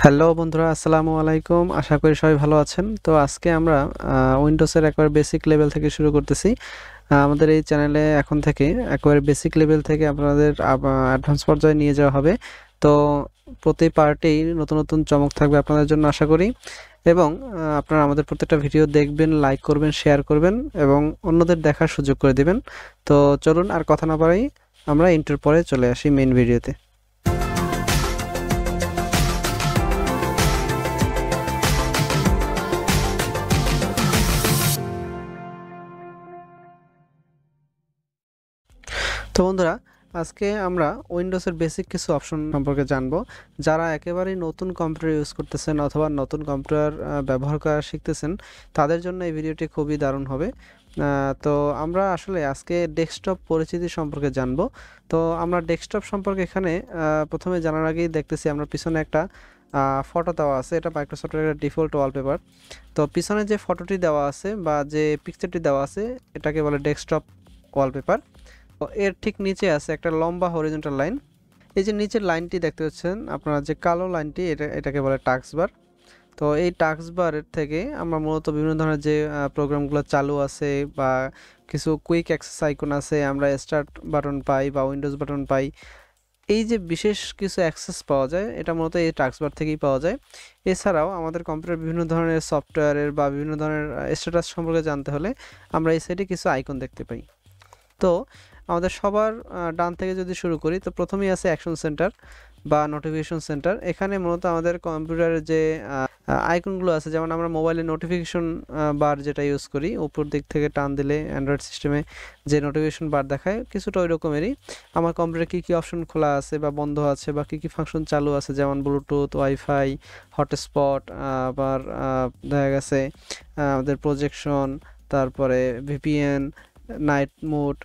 Hello বন্ধুরা, আসসালামু আলাইকুম। আশা করি সবাই ভালো আছেন। তো আজকে আমরা উইন্ডোজের একেবারে বেসিক লেভেল থেকে শুরু করতেছি। আমাদের এই চ্যানেলে এখন থেকে একেবারে বেসিক লেভেল থেকে আপনাদের অ্যাডভান্স পর্যায়ে নিয়ে যাওয়া হবে। তো প্রতি পার্টেই নতুন নতুন চমক থাকবে আপনাদের জন্য আশা করি। এবং আপনারা আমাদের প্রত্যেকটা ভিডিও দেখবেন, লাইক করবেন, শেয়ার করবেন এবং অন্যদের দেখার সুযোগ করে দিবেন। তো চলুন আর কথা না বাড়াই, আমরা ইন্টার পরে চলে আসি মেইন ভিডিওতে। তো বন্ধুরা, আজকে আমরা উইন্ডোজের বেসিক কিছু অপশন সম্পর্কে জানবো। যারা একেবারেই নতুন কম্পিউটার ইউজ করতেছেন অথবা নতুন কম্পিউটার ব্যবহার করা শিখতেছেন, তাদের জন্য এই ভিডিওটি খুবই দারুণ হবে। তো আমরা আসলে আজকে ডেস্কটপ পরিচিতি সম্পর্কে জানবো। তো আমরা ডেস্কটপ সম্পর্কে এখানে প্রথমে জানার আগেই দেখতেছি আমরা পিছনে একটা ফটো দেওয়া আছে। এটা মাইক্রোসফটের একটা ডিফল্ট ওয়ালপেপার। তো পিছনে যে ফটোটি দেওয়া আছে বা যে পিকচারটি দেওয়া আছে, এটাকে বলে ডেস্কটপ ওয়ালপেপার। এর ঠিক নিচে আছে একটা লম্বা হরিজন্টাল লাইন। এই যে নিচের লাইনটি দেখতে পাচ্ছেন আপনারা, যে কালো লাইনটি, এটাকে বলে টাস্ক বার। তো এই টাস্ক বারের থেকে আমরা মূলত বিভিন্ন ধরনের যে প্রোগ্রামগুলো চালু আছে বা কিছু কুইক অ্যাক্সেস আইকন আছে, আমরা স্টার্ট বাটন পাই বা উইন্ডোজ বাটন পাই। এই যে বিশেষ কিছু অ্যাক্সেস পাওয়া যায়, এটা মূলত এই টাস্ক বার থেকেই পাওয়া যায়। এছাড়াও আমাদের কম্পিউটার বিভিন্ন ধরনের সফটওয়্যারের বা বিভিন্ন ধরনের স্ট্যাটাস সম্পর্কে জানতে হলে আমরা এই সাইডে কিছু আইকন দেখতে পাই। তো আমাদের সবার ডান থেকে যদি শুরু করি, তো প্রথমেই আছে অ্যাকশন সেন্টার বা নোটিফিকেশন সেন্টার। এখানে মূলত আমাদের কম্পিউটারের যে আইকনগুলো আছে, যেমন আমরা মোবাইলে নোটিফিকেশন বার যেটা ইউজ করি, উপর দিক থেকে টান দিলে অ্যান্ড্রয়েড সিস্টেমে যে নোটিফিকেশন বার দেখায় কিছুটা ওই রকমেরই। আমার কম্পিউটারে কী কী অপশন খোলা আছে বা বন্ধ আছে বা কী কী ফাংশন চালু আছে, যেমন ব্লুটুথ, ওয়াইফাই, হটস্পট, আবার দেখা গেছে আমাদের প্রজেকশন, তারপরে ভিপিএন, নাইট মোড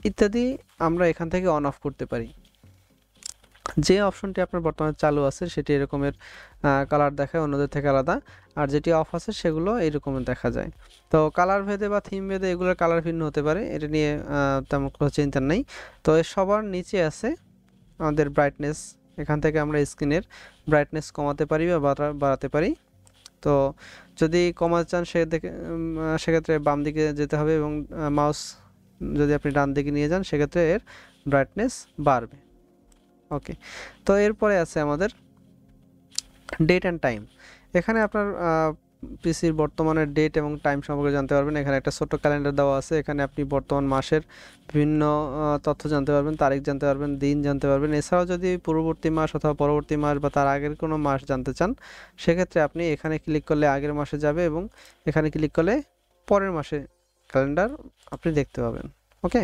ইত্যাদি আমরা এখান থেকে অন অফ করতে পারি। যে অপশনটি আপনার বর্তমানে চালু আছে সেটি এরকমের কালার দেখায়, অন্যদের থেকে আলাদা। আর যেটি অফ আছে সেগুলো এইরকমের দেখা যায়। তো কালার ভেদে বা থিম ভেদে এগুলোর কালার ভিন্ন হতে পারে, এটা নিয়ে তেমন কোনো চিন্তা নেই। তো এর সবার নিচে আছে আমাদের ব্রাইটনেস। এখান থেকে আমরা স্ক্রিনের ব্রাইটনেস কমাতে পারি বা বাড়াতে পারি। তো যদি কমাতে চান সেক্ষেত্রে বাম দিকে যেতে হবে এবং মাউস যদি আপনি ডান দিকে নিয়ে যান সেক্ষেত্রে এর ব্রাইটনেস বাড়বে। ওকে, তো এরপরে আছে আমাদের ডেট অ্যান্ড টাইম। এখানে আপনার পিসির বর্তমানের ডেট এবং টাইম সম্পর্কে জানতে পারবেন। এখানে একটা ছোট্ট ক্যালেন্ডার দেওয়া আছে, এখানে আপনি বর্তমান মাসের বিভিন্ন তথ্য জানতে পারবেন, তারিখ জানতে পারবেন, দিন জানতে পারবেন। এছাড়াও যদি পূর্ববর্তী মাস অথবা পরবর্তী মাস বা তার আগের কোনো মাস জানতে চান, সেক্ষেত্রে আপনি এখানে ক্লিক করলে আগের মাসে যাবে এবং এখানে ক্লিক করলে পরের মাসে ক্যালেন্ডার আপনি দেখতে পাবেন। ওকে,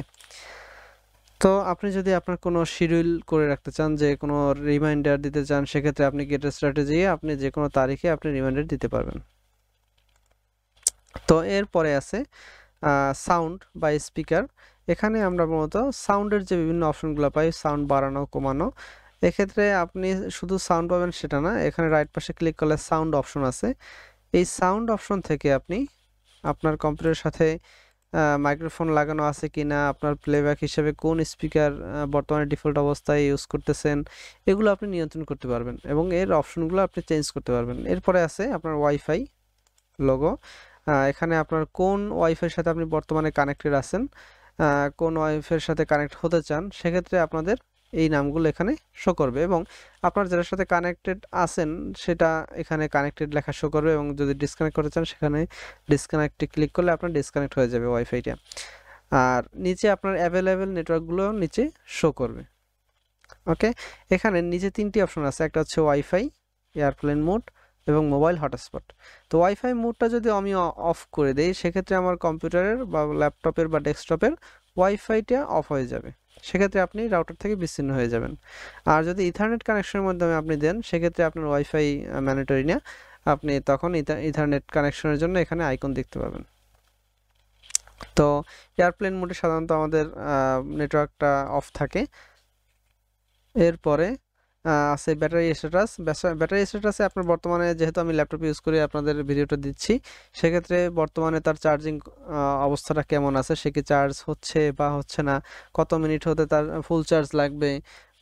তো আপনি যদি আপনার কোনো শিডিউল করে রাখতে চান, যে কোনো রিমাইন্ডার দিতে চান, সেক্ষেত্রে আপনি গেট স্টার্টে যেয়ে আপনি যে কোনো তারিখে আপনি রিমাইন্ডার দিতে পারবেন। তো এরপরে আছে সাউন্ড বা স্পিকার। এখানে আমরা মূলত সাউন্ডের যে বিভিন্ন অপশনগুলো পাই, সাউন্ড বাড়ানো কমানো। এক্ষেত্রে আপনি শুধু সাউন্ড পাবেন সেটা না, এখানে রাইট পাশে ক্লিক করলে সাউন্ড অপশন আছে। এই সাউন্ড অপশন থেকে আপনি আপনার কম্পিউটারের সাথে মাইক্রোফোন লাগানো আছে কিনা, আপনার প্লেব্যাক হিসেবে কোন স্পিকার বর্তমানে ডিফল্ট অবস্থায় ইউজ করতেছেন, এগুলো আপনি নিয়ন্ত্রণ করতে পারবেন এবং এর অপশনগুলো আপনি চেঞ্জ করতে পারবেন। এরপরে আছে আপনার ওয়াইফাই লোগো। এখানে আপনার কোন ওয়াইফাইয়ের সাথে আপনি বর্তমানে কানেক্টেড আছেন, কোন ওয়াইফাইয়ের সাথে কানেক্ট হতে চান, সেক্ষেত্রে আপনাদের এই নামগুলো এখানে শো করবে এবং আপনার যেটার সাথে কানেক্টেড আছেন সেটা এখানে কানেক্টেড লেখা শো করবে এবং যদি ডিসকানেক্ট করতে চান সেখানে ডিসকানেক্টে ক্লিক করলে আপনার ডিসকানেক্ট হয়ে যাবে ওয়াইফাইটা। আর নিচে আপনার অ্যাভেলেবেল নেটওয়ার্কগুলো নিচে শো করবে। ওকে, এখানে নিচে তিনটি অপশন আছে, একটা হচ্ছে ওয়াইফাই, এয়ারপ্লেন মোড এবং মোবাইল হটস্পট। তো ওয়াইফাই মোডটা যদি আমি অফ করে দেই, সেক্ষেত্রে আমার কম্পিউটারের বা ল্যাপটপের বা ডেস্কটপের ওয়াইফাইটা অফ হয়ে যাবে, সেক্ষেত্রে আপনি রাউটার থেকে বিচ্ছিন্ন হয়ে যাবেন। আর যদি ইথারনেট কানেকশনের মাধ্যমে আপনি দেন, সেক্ষেত্রে আপনার ওয়াইফাই ম্যান্ডেটরি না, আপনি তখন ইথারনেট কানেকশনের জন্য এখানে আইকন দেখতে পাবেন। তো এয়ারপ্লেন মোডে সাধারণত আমাদের নেটওয়ার্কটা অফ থাকে। এরপরে আছে ব্যাটারি স্ট্যাটাস। ব্যাটারি স্ট্যাটাসে আপনার বর্তমানে, যেহেতু আমি ল্যাপটপ ইউজ করি আপনাদের ভিডিওটা দিচ্ছি, সেক্ষেত্রে বর্তমানে তার চার্জিং অবস্থাটা কেমন আছে, সে কি চার্জ হচ্ছে বা হচ্ছে না, কত মিনিট হতে তার ফুল চার্জ লাগবে,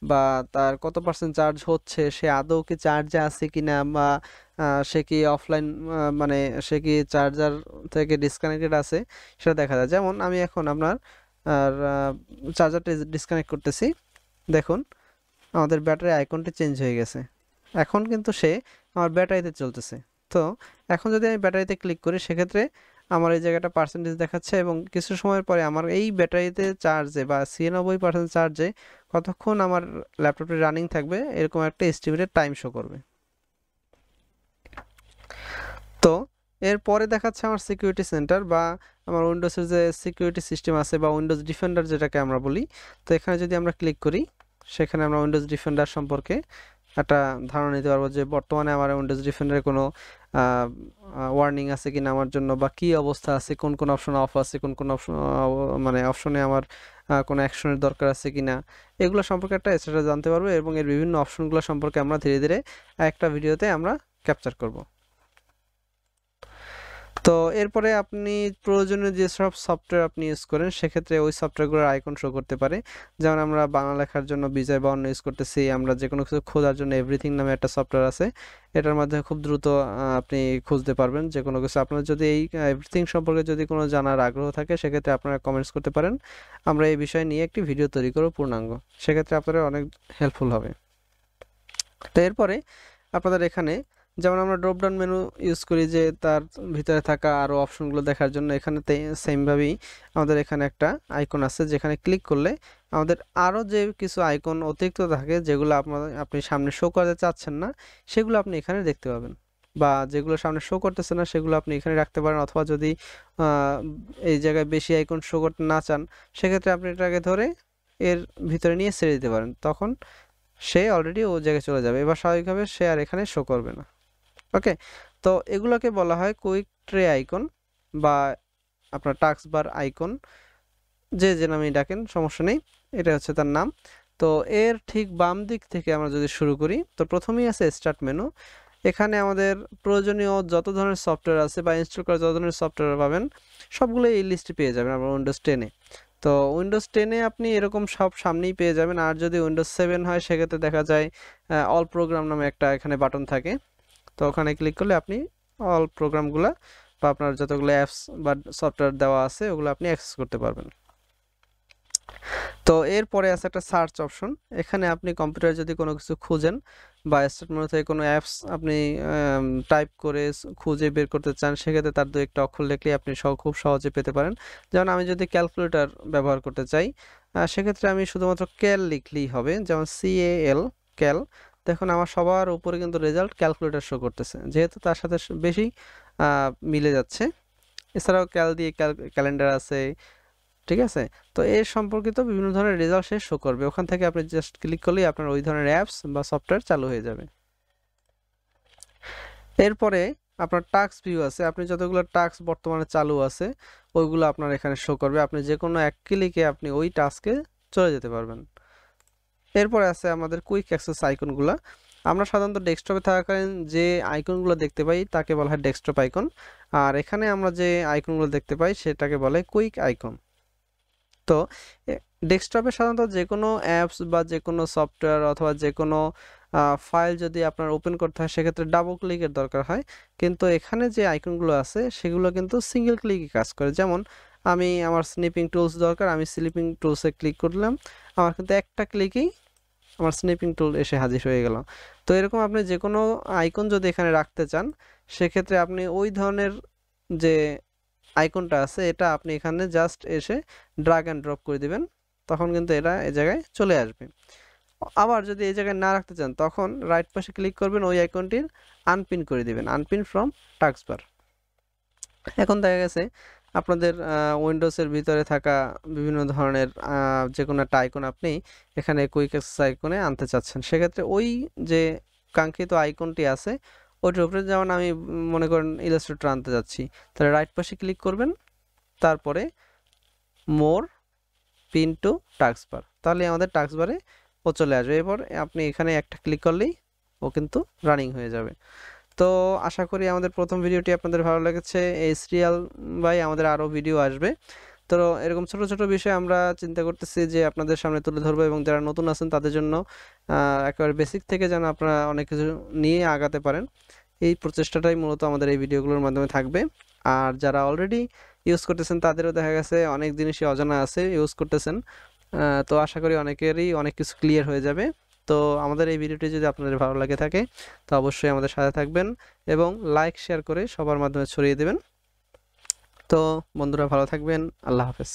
বা তার কত পার্সেন্ট চার্জ হচ্ছে, সে আদৌ কি চার্জে আছে কিনা, বা সে কি অফলাইন মানে সে কি চার্জার থেকে ডিসকানেক্টেড আছে সেটা দেখা যায়। যেমন আমি এখন আপনার আর চার্জারটা ডিসকানেক্ট করতেছি, দেখুন আমাদের ব্যাটারি আইকনটি চেঞ্জ হয়ে গেছে, এখন কিন্তু সে আমার ব্যাটারিতে চলতেছে। তো এখন যদি আমি ব্যাটারিতে ক্লিক করি সেক্ষেত্রে আমার এই জায়গাটা পার্সেন্টেজ দেখাচ্ছে এবং কিছু সময়ের পরে আমার এই ব্যাটারিতে চার্জে বা 96% চার্জে কতক্ষণ আমার ল্যাপটপটি রানিং থাকবে এরকম একটা এস্টিমেটেড টাইম শো করবে। তো এরপরে দেখাচ্ছে আমার সিকিউরিটি সেন্টার বা আমার উইন্ডোজের যে সিকিউরিটি সিস্টেম আছে বা উইন্ডোজ ডিফেন্ডার যেটাকে আমরা বলি। তো এখানে যদি আমরা ক্লিক করি সেখানে আমরা উইন্ডোজ ডিফেন্ডার সম্পর্কে একটা ধারণা নিতে পারবো যে বর্তমানে আমার উইন্ডোজ ডিফেন্ডারে কোনো ওয়ার্নিং আছে কিনা আমার জন্য, বা কি অবস্থা আছে, কোন কোন অপশন অফ আছে, কোন কোন অপশন মানে অপশনে আমার কোনো অ্যাকশনের দরকার আছে কিনা, এগুলো সম্পর্কে একটা স্ট্যাটাস জানতে পারবো এবং এর বিভিন্ন অপশনগুলো সম্পর্কে আমরা ধীরে ধীরে একটা ভিডিওতে আমরা ক্যাপচার করব। তো এরপরে আপনি প্রয়োজনীয় যেসব সফটওয়্যার আপনি ইউজ করেন সেক্ষেত্রে ওই সফটওয়্যারগুলোর আইকন শো করতে পারে। যেমন আমরা বাংলা লেখার জন্য বিজয় বাউন্ন ইউজ করতেছি, আমরা যে কোনো কিছু খোঁজার জন্য এভরিথিং নামে একটা সফটওয়্যার আছে, এটার মাধ্যমে খুব দ্রুত আপনি খুঁজতে পারবেন যে কোনো কিছু। আপনার যদি এই এভরিথিং সম্পর্কে যদি কোনো জানার আগ্রহ থাকে সেক্ষেত্রে আপনারা কমেন্টস করতে পারেন, আমরা এই বিষয় নিয়ে একটি ভিডিও তৈরি করব পূর্ণাঙ্গ, সেক্ষেত্রে আপনাদের অনেক হেল্পফুল হবে। তো এরপরে আপনাদের এখানে যেমন আমরা ড্রপ ডাউন মেনু ইউজ করি যে তার ভিতরে থাকা আরও অপশনগুলো দেখার জন্য, এখানে সেমভাবেই আমাদের এখানে একটা আইকন আছে যেখানে ক্লিক করলে আমাদের আরও যে কিছু আইকন অতিরিক্ত থাকে যেগুলো আপনি সামনে শো করতে চাচ্ছেন না সেগুলো আপনি এখানে দেখতে পাবেন, বা যেগুলো সামনে শো করতেছে না সেগুলো আপনি এখানে রাখতে পারেন। অথবা যদি এই জায়গায় বেশি আইকন শো করতে না চান সেক্ষেত্রে আপনি এটাকে ধরে এর ভিতরে নিয়ে ছেড়ে দিতে পারেন, তখন সে অলরেডি ও জায়গায় চলে যাবে, এবার স্বাভাবিকভাবে সে আর এখানে শো করবে না। ওকে, তো এগুলোকে বলা হয় কুইক ট্রে আইকন বা আপনার টাস্ক বার আইকন, যে নামে ডাকেন সমস্যা নেই, এটা হচ্ছে তার নাম। তো এর ঠিক বাম দিক থেকে আমরা যদি শুরু করি তো প্রথমেই আছে স্টার্ট মেনু। এখানে আমাদের প্রয়োজনীয় যত ধরনের সফটওয়্যার আছে বা ইনস্টল করা যত ধরনের সফটওয়্যার পাবেন সবগুলো এই লিস্টে পেয়ে যাবেন আপনার উইন্ডোজ 10-এ। তো উইন্ডোজ 10-এ আপনি এরকম সব সামনেই পেয়ে যাবেন, আর যদি উইন্ডোজ 7 হয় সেক্ষেত্রে দেখা যায় অল প্রোগ্রাম নামে একটা এখানে বাটন থাকে, তো ওখানে ক্লিক করলে আপনি অল প্রোগ্রামগুলো বা আপনার যতগুলো অ্যাপস বা সফটওয়্যার দেওয়া আছে ওগুলো আপনি অ্যাক্সেস করতে পারবেন। তো এরপরে আছে একটা সার্চ অপশন, এখানে আপনি কম্পিউটারে যদি কোনো কিছু খুঁজেন বা স্টার্ট মেনু থেকে কোনো অ্যাপস আপনি টাইপ করে খুঁজে বের করতে চান সেক্ষেত্রে তার দু একটা অক্ষর লিখলে আপনি খুব সহজে পেতে পারেন। যেমন আমি যদি ক্যালকুলেটর ব্যবহার করতে চাই সেক্ষেত্রে আমি শুধুমাত্র ক্যাল লিখলেই হবে, যেমন CAL ক্যাল। দেখুন আমার সবার উপরে কিন্তু রেজাল্ট ক্যালকুলেটর শো করতেছে, যেহেতু তার সাথে বেশি মিলে যাচ্ছে। এছাড়াও ক্যাল দিয়ে ক্যালেন্ডার আছে, ঠিক আছে। তো এর সম্পর্কিত বিভিন্ন ধরনের রেজাল্ট সে শো করবে, ওখান থেকে আপনি জাস্ট ক্লিক করলেই আপনার ওই ধরনের অ্যাপস বা সফটওয়্যার চালু হয়ে যাবে। এরপরে আপনার টাস্ক ভিউ আছে, আপনি যতগুলো টাস্ক বর্তমানে চালু আছে ওইগুলো আপনার এখানে শো করবে, আপনি যে কোনো এক ক্লিকে আপনি ওই টাস্কে চলে যেতে পারবেন। এরপরে আছে আমাদের কুইক অ্যাক্সেস আইকনগুলো, আমরা সাধারণত ডেস্কটপে থাকাকালীন যে আইকনগুলো দেখতে পাই তাকে বলা হয় ডেস্কটপ আইকন, আর এখানে আমরা যে আইকনগুলো দেখতে পাই সেটাকে বলে কুইক আইকন। তো ডেস্কটপে সাধারণত যে কোনো অ্যাপস বা যে কোনো সফটওয়্যার অথবা যে কোনো ফাইল যদি আপনার ওপেন করতে হয় সেক্ষেত্রে ডাবল ক্লিকের দরকার হয়, কিন্তু এখানে যে আইকনগুলো আছে সেগুলো কিন্তু সিঙ্গেল ক্লিকই কাজ করে। যেমন আমি আমার স্নিপিং টুলস দরকার, আমি স্নিপিং টুলসে ক্লিক করলাম, আমার কিন্তু একটা ক্লিকেই আমার স্নিপিং টুল এসে হাজির হয়ে গেল। তো এরকম আপনি যে কোনো আইকন যদি এখানে রাখতে চান সেক্ষেত্রে আপনি ওই ধরনের যে আইকনটা আছে এটা আপনি এখানে জাস্ট এসে ড্রাগ অ্যান্ড ড্রপ করে দিবেন, তখন কিন্তু এটা এই জায়গায় চলে আসবে। আবার যদি এই জায়গায় না রাখতে চান তখন রাইট পাশে ক্লিক করবেন, ওই আইকনটির আনপিন করে দিবেন, আনপিন ফ্রম টাস্ক বার। এখন দেখা গেছে আপনাদের উইন্ডোজের ভিতরে থাকা বিভিন্ন ধরনের যে কোনো একটা আইকন আপনি এখানে কুইক অ্যাক্সেস আইকনে আনতে চাচ্ছেন, সেক্ষেত্রে ওই যে কাঙ্ক্ষিত আইকনটি আছে ওইটার উপরে, যেমন আমি মনে করেন ইলাস্ট্রেটর আনতে যাচ্ছি, তাহলে রাইট পাশে ক্লিক করবেন, তারপরে মোর পিন টু টাস্ক বার, তাহলে আমাদের টাস্ক বারে ও চলে আসবে। এরপর আপনি এখানে একটা ক্লিক করলেই ও কিন্তু রানিং হয়ে যাবে। তো আশা করি আমাদের প্রথম ভিডিওটি আপনাদের ভালো লেগেছে, এই সিরিয়াল বাই আমাদের আরও ভিডিও আসবে। তো তো এরকম ছোট ছোট বিষয় আমরা চিন্তা করতেছি যে আপনাদের সামনে তুলে ধরবো, এবং যারা নতুন আছেন তাদের জন্য একেবারে বেসিক থেকে যেন আপনারা অনেক কিছু নিয়ে আগাতে পারেন, এই প্রচেষ্টাটাই মূলত আমাদের এই ভিডিওগুলোর মাধ্যমে থাকবে। আর যারা অলরেডি ইউজ করতেছেন তাদেরও দেখা গেছে অনেক জিনিসই অজানা আছে, ইউজ করতেছেন। তো আশা করি অনেকেরই অনেক কিছু ক্লিয়ার হয়ে যাবে। তো আমাদের এই ভিডিওটি যদি আপনাদের ভালো লাগে থাকে তো অবশ্যই আমাদের সাথে থাকবেন এবং লাইক শেয়ার করে সবার মাধ্যমে ছড়িয়ে দেবেন। তো বন্ধুরা ভালো থাকবেন, আল্লাহ হাফেজ।